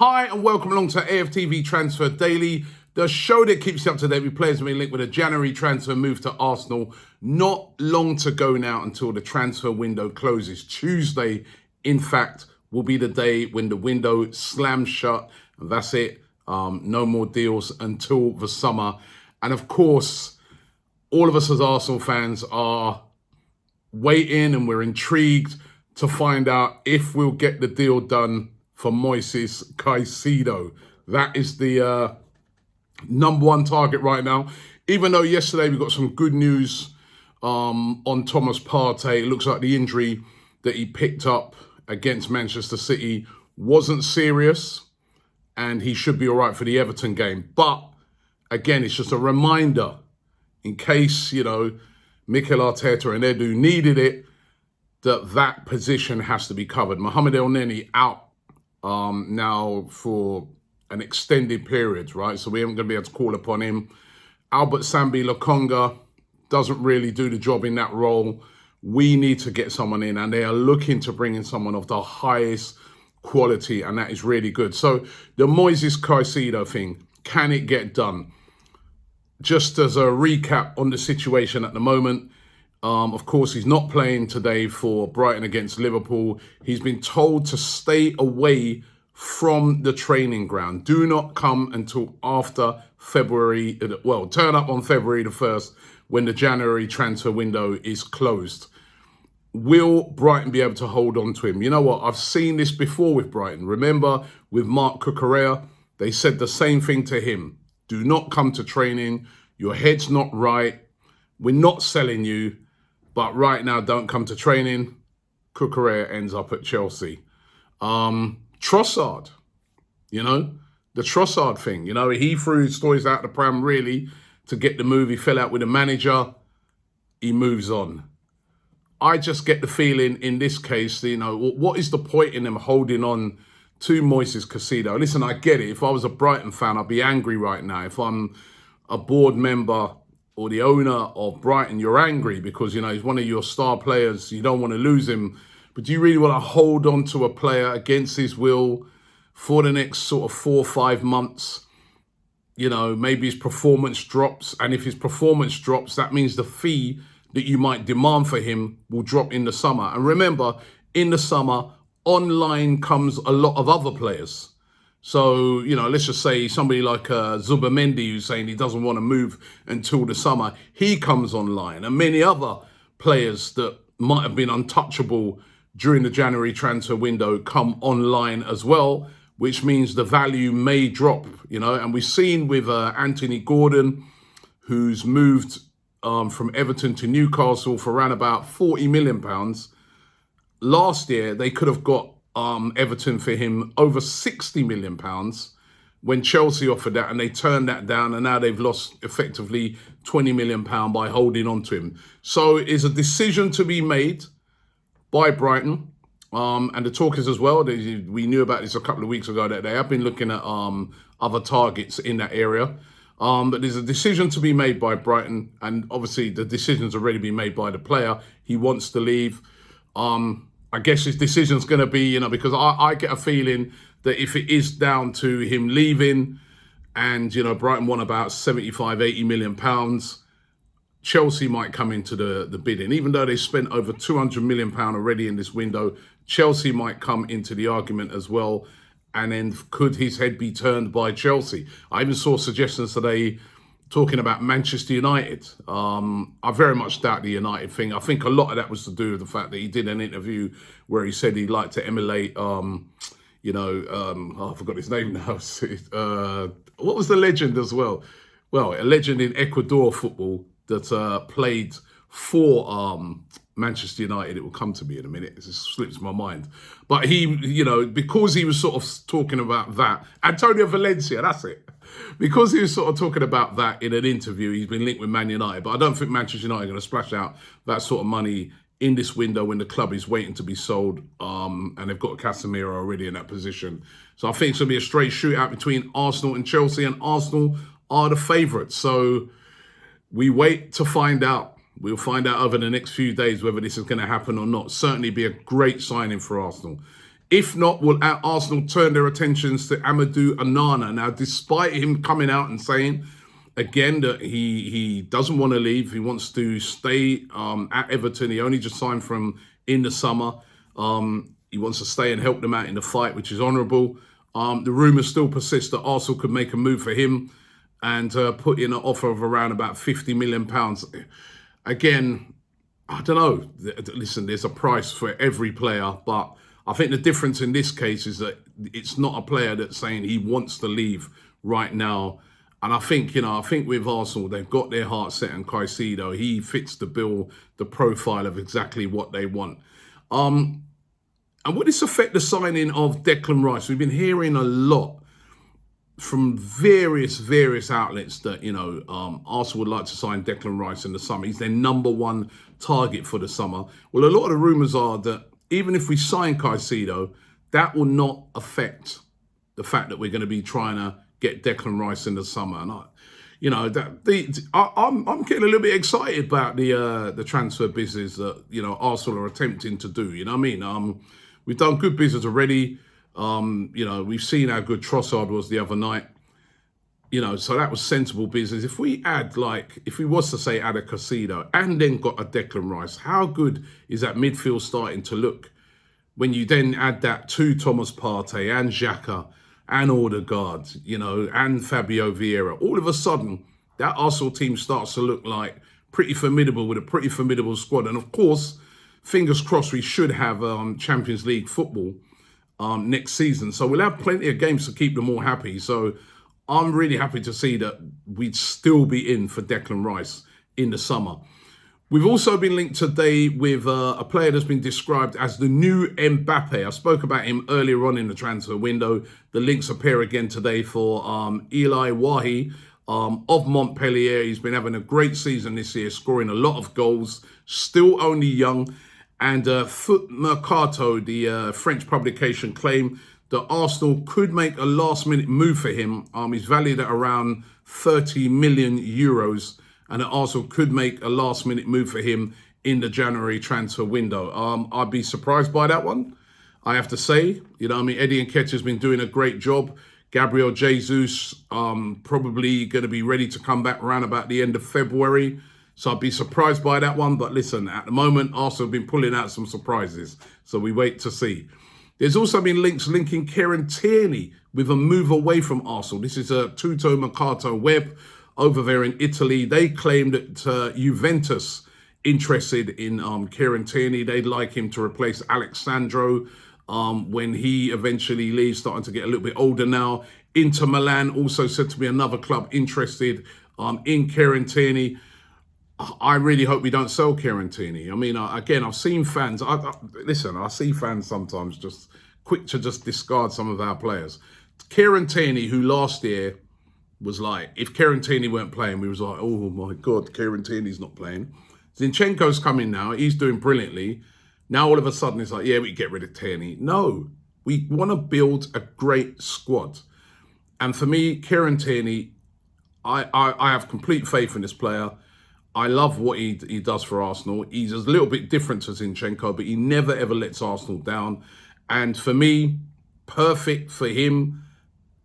Hi and welcome along to AFTV Transfer Daily, the show that keeps you up to date with players being linked with a January transfer move to Arsenal. Not long to go now until the transfer window closes. Tuesday, in fact, will be the day when the window slams shut, and that's it. No more deals until the summer. And of course, all of us as Arsenal fans are waiting and we're intrigued to find out if we'll get the deal done for Moises Caicedo. That is the number one target right now. Even though yesterday we got some good news on Thomas Partey. It looks like the injury that he picked up against Manchester City wasn't serious and he should be all right for the Everton game. But again, it's just a reminder in case, Mikel Arteta and Edu needed it, that position has to be covered. Mohamed El-Neni out now for an extended period, right? So we aren't going to be able to call upon him. Albert Sambi Lokonga doesn't really do the job in that role. We need to get someone in, and they are looking to bring in someone of the highest quality, and that is really good. So the Moises Caicedo thing, can it get done? Just as a recap on the situation at the moment, of course, he's not playing today for Brighton against Liverpool. He's been told to stay away from the training ground. Do not come until after February, turn up on February the 1st when the January transfer window is closed. Will Brighton be able to hold on to him? You know what? I've seen this before with Brighton. Remember with Marc Cucurella, they said the same thing to him. Do not come to training. Your head's not right. We're not selling you. But right now, don't come to training. Cucurella ends up at Chelsea. Trossard, the Trossard thing. He threw his toys out the pram really to get the move. He fell out with the manager. He moves on. I just get the feeling in this case, what is the point in them holding on to Moises Caicedo? Listen, I get it. If I was a Brighton fan, I'd be angry right now. If I'm a board member or the owner of Brighton, you're angry because, he's one of your star players. You don't want to lose him. But do you really want to hold on to a player against his will for the next sort of 4 or 5 months? Maybe his performance drops. And if his performance drops, that means the fee that you might demand for him will drop in the summer. And remember, in the summer, online comes a lot of other players. So, let's just say somebody like Zubimendi who's saying he doesn't want to move until the summer. He comes online, and many other players that might have been untouchable during the January transfer window come online as well, which means the value may drop, And we've seen with Anthony Gordon, who's moved from Everton to Newcastle for around about £40 million. Last year, they could have got Everton for him over £60 million when Chelsea offered that, and they turned that down, and now they've lost effectively £20 million by holding on to him. So it's a decision to be made by Brighton, and the talk is as well, we knew about this a couple of weeks ago, that they have been looking at other targets in that area. But there's a decision to be made by Brighton, and obviously the decision's already been made by the player. He wants to leave. I guess his decision's going to be, because I get a feeling that if it is down to him leaving and, Brighton won about 75, 80 million pounds, Chelsea might come into the bidding. Even though they spent over 200 million pound already in this window, Chelsea might come into the argument as well. And then could his head be turned by Chelsea? I even saw suggestions today talking about Manchester United. I very much doubt the United thing. I think a lot of that was to do with the fact that he did an interview where he said he'd like to emulate, I forgot his name now. What was the legend as well? Well, a legend in Ecuador football that played for Manchester United. It will come to me in a minute. It just slips my mind. But he, because he was sort of talking about that, Antonio Valencia, that's it. Because he was sort of talking about that in an interview, he's been linked with Man United. But I don't think Manchester United are going to splash out that sort of money in this window when the club is waiting to be sold. And they've got Casemiro already in that position. So I think it's going to be a straight shootout between Arsenal and Chelsea. And Arsenal are the favourites. So we wait to find out. We'll find out over the next few days whether this is going to happen or not. Certainly be a great signing for Arsenal If not, will Arsenal turn their attentions to Amadou Onana? Now, despite him coming out and saying, again, that he doesn't want to leave, he wants to stay at Everton. He only just signed from in the summer. He wants to stay and help them out in the fight, which is honourable. The rumours still persist that Arsenal could make a move for him and put in an offer of around about £50 million. Again, I don't know. Listen, there's a price for every player, but I think the difference in this case is that it's not a player that's saying he wants to leave right now. And I think with Arsenal, they've got their heart set on Caicedo. He fits the bill, the profile of exactly what they want. And would this affect the signing of Declan Rice? We've been hearing a lot from various outlets that, Arsenal would like to sign Declan Rice in the summer. He's their number one target for the summer. Well, a lot of the rumours are that even if we sign Caicedo, that will not affect the fact that we're going to be trying to get Declan Rice in the summer. And I'm getting a little bit excited about the transfer business that Arsenal are attempting to do. You know what I mean? We've done good business already. We've seen how good Trossard was the other night. So that was sensible business. If we add, if we was to say add a Caicedo and then got a Declan Rice, how good is that midfield starting to look when you then add that to Thomas Partey and Xhaka and Odegaard, and Fabio Vieira? All of a sudden, that Arsenal team starts to look like pretty formidable with a pretty formidable squad. And of course, fingers crossed, we should have Champions League football next season. So we'll have plenty of games to keep them all happy. So I'm really happy to see that we'd still be in for Declan Rice in the summer. We've also been linked today with a player that's been described as the new Mbappe. I spoke about him earlier on in the transfer window. The links appear again today for Eli Wahi of Montpellier. He's been having a great season this year, scoring a lot of goals, still only young. And Foot Mercato, the French publication, claimed that Arsenal could make a last-minute move for him. He's valued at around 30 million euros, and that Arsenal could make a last-minute move for him in the January transfer window. I'd be surprised by that one, I have to say. Eddie Nketiah's been doing a great job. Gabriel Jesus probably going to be ready to come back around about the end of February. So I'd be surprised by that one. But listen, at the moment, Arsenal have been pulling out some surprises. So we wait to see. There's also been links linking Kieran Tierney with a move away from Arsenal. This is a Tutto Mercato web over there in Italy. They claim that Juventus interested in Kieran Tierney. They'd like him to replace Alexandro when he eventually leaves, starting to get a little bit older now. Inter Milan also said to be another club interested in Kieran Tierney. I really hope we don't sell Kieran Tierney. Again, I've seen fans. I see fans sometimes just quick to just discard some of our players. Kieran Tierney, who last year was like, if Kieran Tierney weren't playing, we was like, oh my God, Kieran Tierney's not playing. Zinchenko's coming now. He's doing brilliantly. Now all of a sudden it's like, yeah, we can get rid of Tierney. No, we want to build a great squad. And for me, Kieran Tierney, I have complete faith in this player. I love what he does for Arsenal. He's a little bit different to Zinchenko, but he never, ever lets Arsenal down. And for me, perfect for him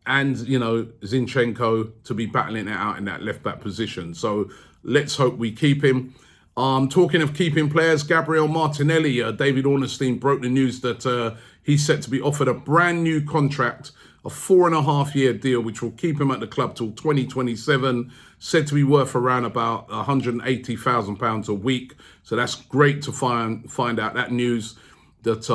and, Zinchenko to be battling it out in that left-back position. So let's hope we keep him. Talking of keeping players, Gabriel Martinelli, David Ornstein broke the news that he's set to be offered a brand new contract, a 4.5-year deal, which will keep him at the club till 2027, said to be worth around about £180,000 a week. So that's great to find out that news, that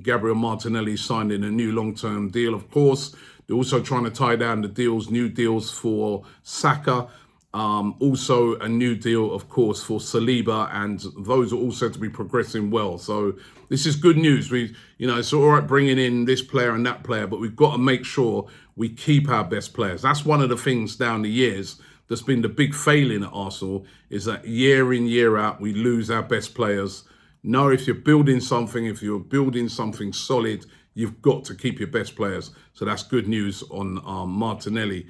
Gabriel Martinelli signed in a new long-term deal. Of course, they're also trying to tie down the new deals for Saka. Also a new deal, of course, for Saliba, and those are also to be progressing well. So this is good news. It's all right bringing in this player and that player, but we've got to make sure we keep our best players. That's one of the things down the years that's been the big failing at Arsenal, is that year in, year out, we lose our best players. No, if you're building something solid, you've got to keep your best players. So that's good news on Martinelli,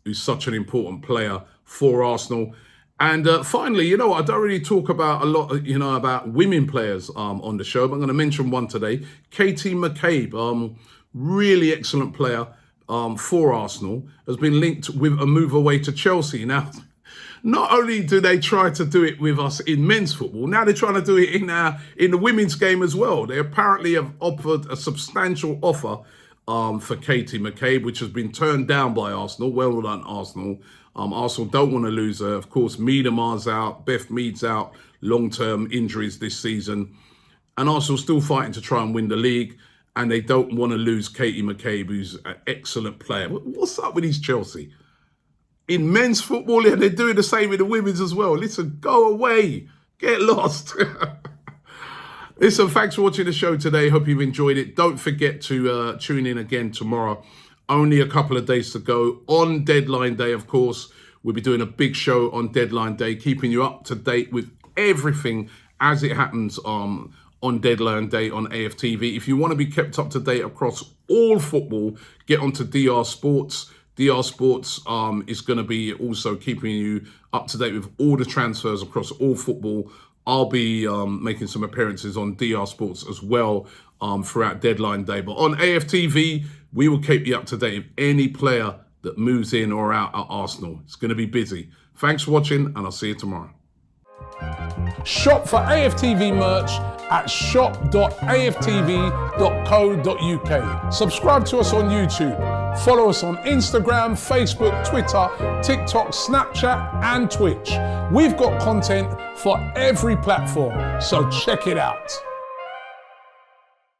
who's such an important player for Arsenal. And finally, you know what? I don't really talk about a lot, you know, about women players on the show, but I'm going to mention one today. Katie McCabe, really excellent player for Arsenal, has been linked with a move away to Chelsea. Now, not only do they try to do it with us in men's football, now they're trying to do it in the women's game as well. They apparently have offered a substantial offer for Katie McCabe, which has been turned down by Arsenal. Well done, Arsenal. Arsenal don't want to lose her. Of course, Miedemar's out, Beth Mead's out, long-term injuries this season. And Arsenal still fighting to try and win the league. And they don't want to lose Katie McCabe, who's an excellent player. What's up with these Chelsea? In men's football, yeah, they're doing the same in the women's as well. Listen, go away. Get lost. Listen, thanks for watching the show today. Hope you've enjoyed it. Don't forget to tune in again tomorrow. Only a couple of days to go. On deadline day, of course, we'll be doing a big show on deadline day, keeping you up to date with everything as it happens on deadline day on AFTV. If you want to be kept up to date across all football, get onto DR Sports. DR Sports is going to be also keeping you up to date with all the transfers across all football. I'll be making some appearances on DR Sports as well throughout deadline day. But on AFTV, we will keep you up to date with any player that moves in or out at Arsenal. It's going to be busy. Thanks for watching, and I'll see you tomorrow. Shop for AFTV merch at shop.aftv.co.uk. Subscribe to us on YouTube. Follow us on Instagram, Facebook, Twitter, TikTok, Snapchat, and Twitch. We've got content for every platform, so check it out.